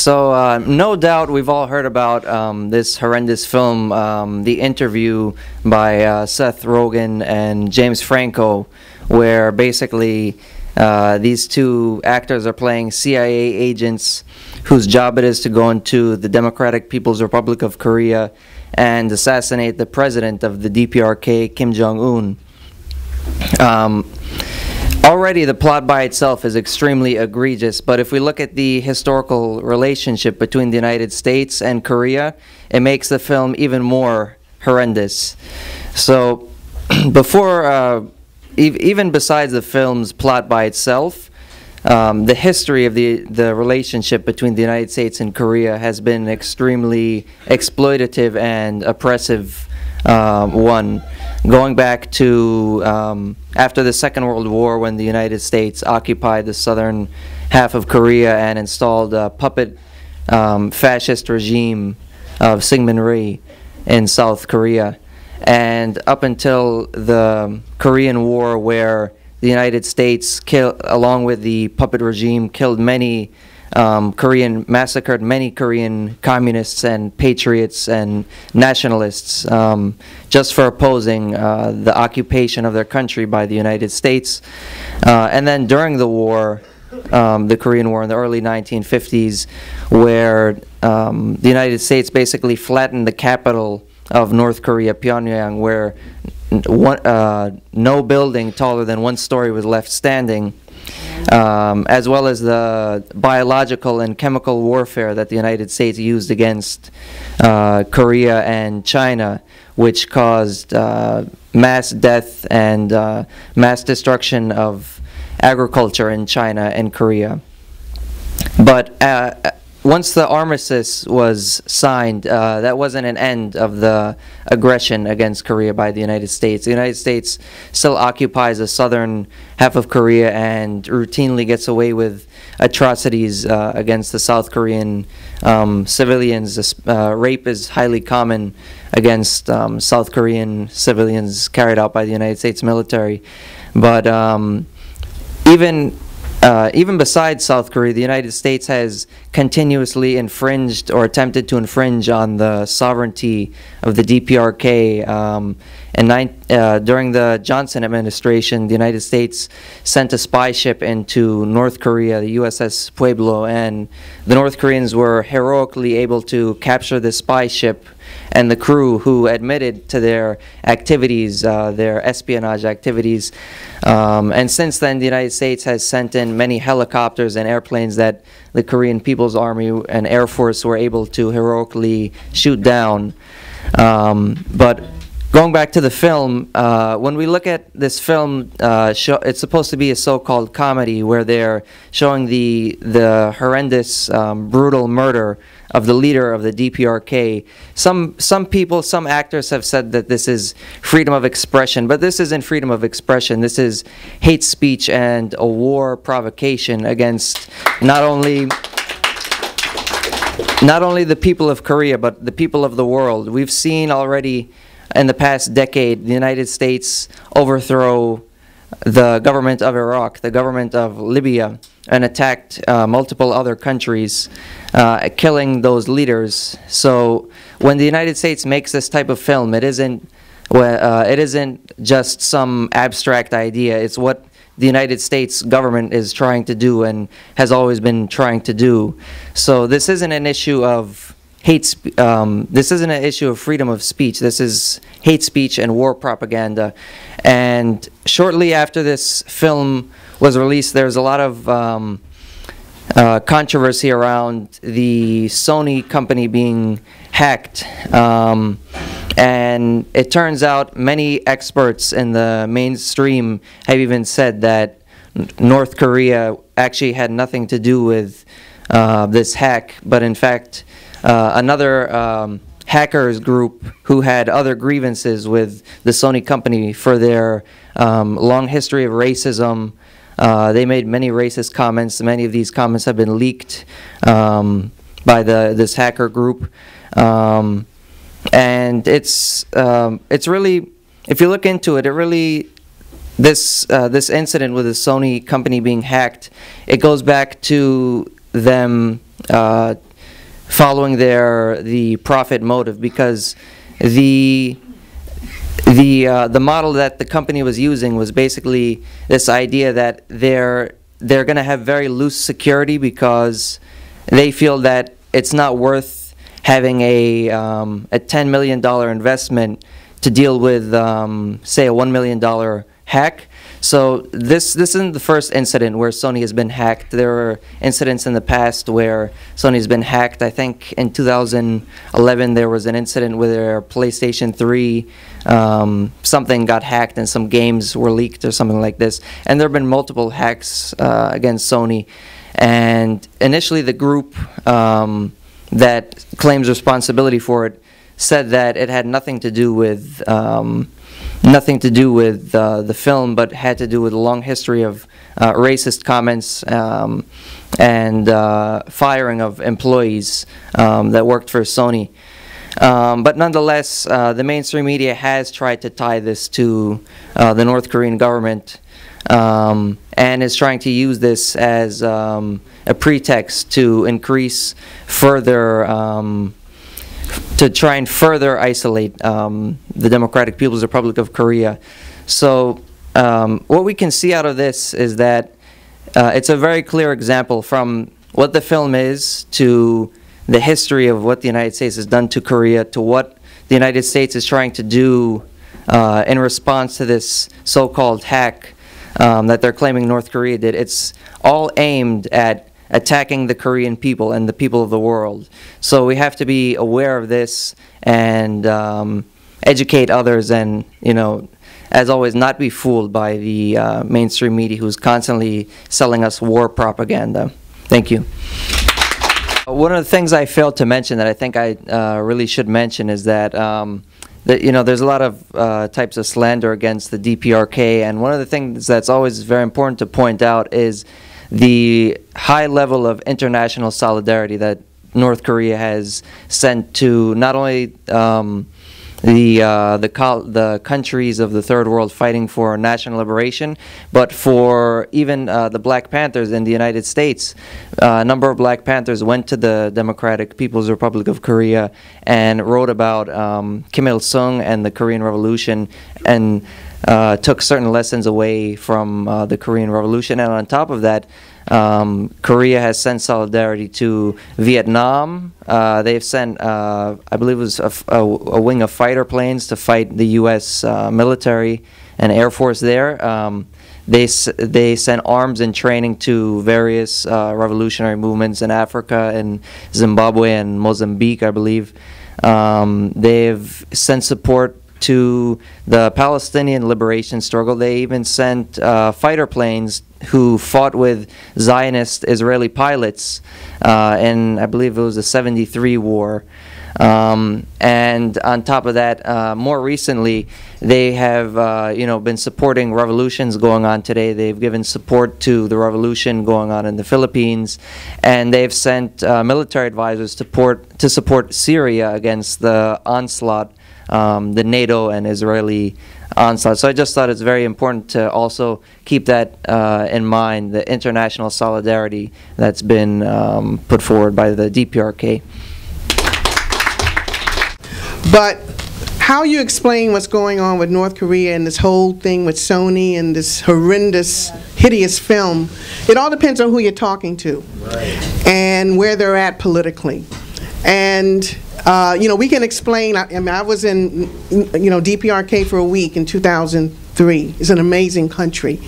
So, no doubt we've all heard about this horrendous film, The Interview by Seth Rogen and James Franco, where basically these two actors are playing CIA agents whose job it is to go into the Democratic People's Republic of Korea and assassinate the president of the DPRK, Kim Jong-un. Already the plot by itself is extremely egregious, but if we look at the historical relationship between the United States and Korea, it makes the film even more horrendous. So even besides the film's plot by itself, the history of the relationship between the United States and Korea has been extremely exploitative and oppressive one, going back to after the Second World War, when the United States occupied the southern half of Korea and installed a puppet fascist regime of Syngman Rhee in South Korea, and up until the Korean War, where the United States, along with the puppet regime, massacred many Korean communists and patriots and nationalists just for opposing the occupation of their country by the United States. And then during the war, the Korean War in the early 1950s, where the United States basically flattened the capital of North Korea, Pyongyang, where no building taller than one story was left standing, as well as the biological and chemical warfare that the United States used against Korea and China, which caused mass death and mass destruction of agriculture in China and Korea. But once the armistice was signed, that wasn't an end of the aggression against Korea by the United States. The United States still occupies the southern half of Korea and routinely gets away with atrocities against the South Korean civilians. Rape is highly common against South Korean civilians carried out by the United States military. But even besides South Korea, the United States has continuously infringed or attempted to infringe on the sovereignty of the DPRK. During the Johnson administration, the United States sent a spy ship into North Korea, the USS Pueblo, and the North Koreans were heroically able to capture the spy ship and the crew, who admitted to their activities, their espionage activities. And since then, the United States has sent in many helicopters and airplanes that the Korean People's Army and Air Force were able to heroically shoot down. But going back to the film, when we look at this film, it's supposed to be a so-called comedy where they're showing the horrendous, brutal murder of the leader of the DPRK. Some people, some actors have said that this is freedom of expression, but this isn't freedom of expression. This is hate speech and a war provocation against not only the people of Korea, but the people of the world. We've seen already in the past decade the United States overthrow the government of Iraq, the government of Libya, and attacked multiple other countries, killing those leaders. So when the United States makes this type of film, it isn't just some abstract idea. It's what the United States government is trying to do and has always been trying to do. So this isn't an issue of this isn't an issue of freedom of speech. This is hate speech and war propaganda. And shortly after this film was released, there's a lot of controversy around the Sony company being hacked. And it turns out many experts in the mainstream have even said that North Korea actually had nothing to do with this hack, but in fact another hackers group who had other grievances with the Sony company for their long history of racism. They made many racist comments. Many of these comments have been leaked by this hacker group. And it's really, if you look into it, this incident with the Sony company being hacked, it goes back to them following the profit motive, because the model that the company was using was basically this idea that they're going to have very loose security because they feel that it's not worth having a $10 million investment to deal with, say, a $1 million hack. So this isn't the first incident where Sony has been hacked. There were incidents in the past where Sony's been hacked. I think in 2011 there was an incident where PlayStation 3, something got hacked and some games were leaked or something like this. And there have been multiple hacks against Sony. And initially the group that claims responsibility for it said that it had nothing to do with the film, but had to do with a long history of racist comments and firing of employees that worked for Sony. But nonetheless, the mainstream media has tried to tie this to the North Korean government and is trying to use this as a pretext to increase further to try and further isolate the Democratic People's Republic of Korea. So what we can see out of this is that it's a very clear example from what the film is to the history of what the United States has done to Korea to what the United States is trying to do in response to this so-called hack that they're claiming North Korea did. It's all aimed at attacking the Korean people and the people of the world. So we have to be aware of this and educate others, and, you know, as always, not be fooled by the mainstream media who's constantly selling us war propaganda. Thank you. One of the things I failed to mention that I think I really should mention is that you know, there's a lot of types of slander against the DPRK, and one of the things that's always very important to point out is the high level of international solidarity that North Korea has sent to not only the countries of the third world fighting for national liberation, but for even the Black Panthers in the United States. A number of Black Panthers went to the Democratic People's Republic of Korea and wrote about Kim Il-sung and the Korean Revolution, and took certain lessons away from the Korean Revolution. And on top of that, Korea has sent solidarity to Vietnam. They've sent, I believe it was a wing of fighter planes to fight the U.S. Military and Air Force there. They sent arms and training to various revolutionary movements in Africa and Zimbabwe and Mozambique, I believe. They've sent support to the Palestinian liberation struggle. They even sent fighter planes who fought with Zionist Israeli pilots in, I believe it was the '73 war. And on top of that, more recently, they have you know, been supporting revolutions going on today. They've given support to the revolution going on in the Philippines, and they've sent military advisors to support Syria against the onslaught, the NATO and Israeli onslaught. So I just thought it's very important to also keep that in mind, the international solidarity that's been put forward by the DPRK. But how you explain what's going on with North Korea and this whole thing with Sony and this horrendous, hideous film, it all depends on who you're talking to, right, and where they're at politically. And you know, we can explain. I mean, I was in, you know, DPRK for a week in 2003. It's an amazing country.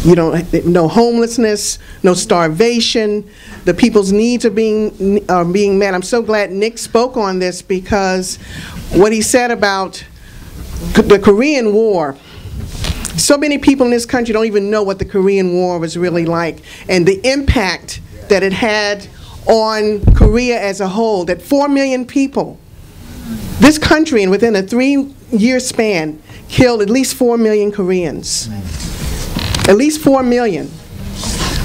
You don't, no homelessness, no starvation. The people's needs are being met. I'm so glad Nick spoke on this, because what he said about the Korean War. So many people in this country don't even know what the Korean War was really like, and the impact that it had on Korea as a whole, that 4 million people, this country, and within a 3-year span, killed at least 4 million Koreans. At least 4 million.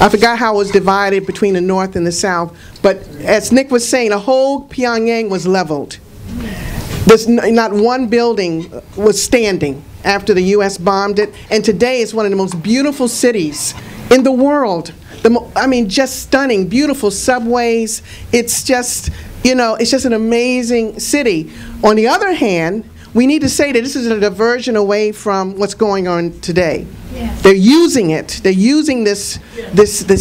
I forgot how it was divided between the North and the South, but as Nick was saying, the whole Pyongyang was leveled. There's not one building was standing after the U.S. bombed it, and today it's one of the most beautiful cities in the world. I mean, just stunning, beautiful subways. It's just, you know, it's just an amazing city. On the other hand, we need to say that this is a diversion away from what's going on today. Yeah. They're using it. They're using this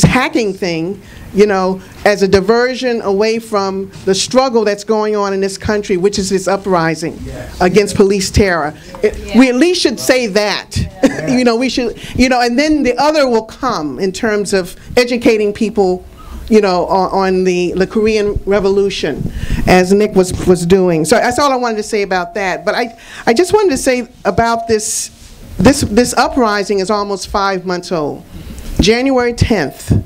hacking thing, you know, as a diversion away from the struggle that's going on in this country, which is this uprising against police terror. We at least should say that. You know, we should, you know, and then the other will come in terms of educating people, you know, on the Korean Revolution, as Nick was doing. So that's all I wanted to say about that. But I just wanted to say about this uprising is almost 5 months old. January 10th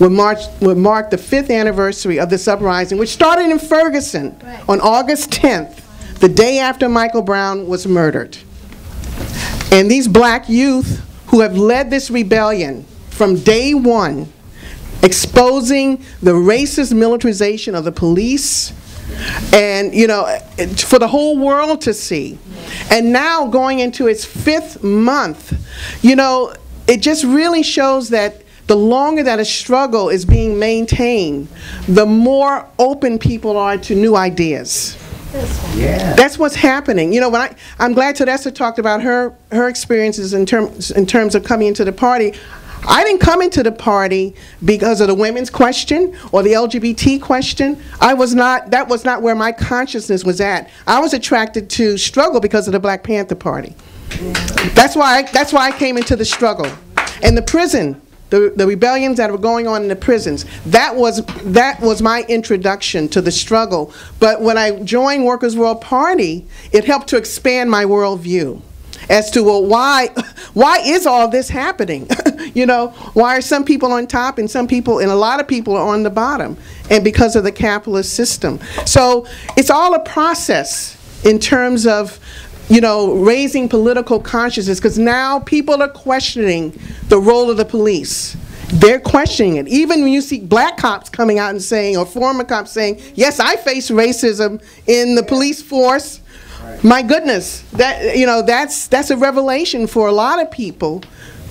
would mark the 5th anniversary of this uprising, which started in Ferguson on August 10th, the day after Michael Brown was murdered. And these black youth who have led this rebellion from day one, exposing the racist militarization of the police, and, you know, for the whole world to see. And now going into its 5th month, you know, it just really shows that the longer that a struggle is being maintained, the more open people are to new ideas. Yeah. That's what's happening. You know, when I'm glad Theresa talked about her experiences in terms of coming into the party. I didn't come into the party because of the women's question or the LGBT question. That was not where my consciousness was at. I was attracted to struggle because of the Black Panther Party. That's why I came into the struggle. And the prison, the rebellions that were going on in the prisons, that was my introduction to the struggle. But when I joined Workers' World Party, it helped to expand my worldview as to, well, why is all this happening? You know, why are some people on top and a lot of people are on the bottom? And because of the capitalist system. So it's all a process in terms of, you know, raising political consciousness, because now people are questioning the role of the police. They're questioning it. Even when you see black cops coming out and saying, or former cops saying, yes, I face racism in the police force. My goodness, that, you know, that's a revelation for a lot of people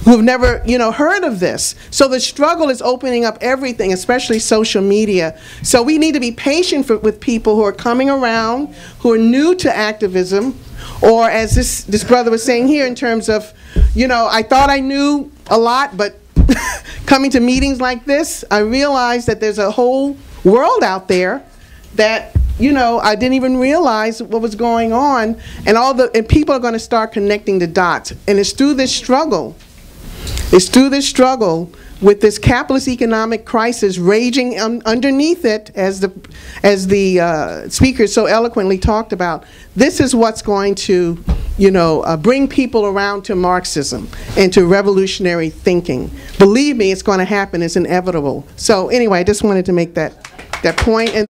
who've never, you know, heard of this. So the struggle is opening up everything, especially social media. So we need to be patient with people who are coming around, who are new to activism, or as this brother was saying here in terms of, you know, I thought I knew a lot, but coming to meetings like this, I realized that there's a whole world out there that, you know, I didn't even realize what was going on, and people are going to start connecting the dots. And it's through this struggle. It's through this struggle with this capitalist economic crisis raging underneath it, as the speaker so eloquently talked about. This is what's going to, you know, bring people around to Marxism and to revolutionary thinking. Believe me, it's going to happen. It's inevitable. So anyway, I just wanted to make that point. And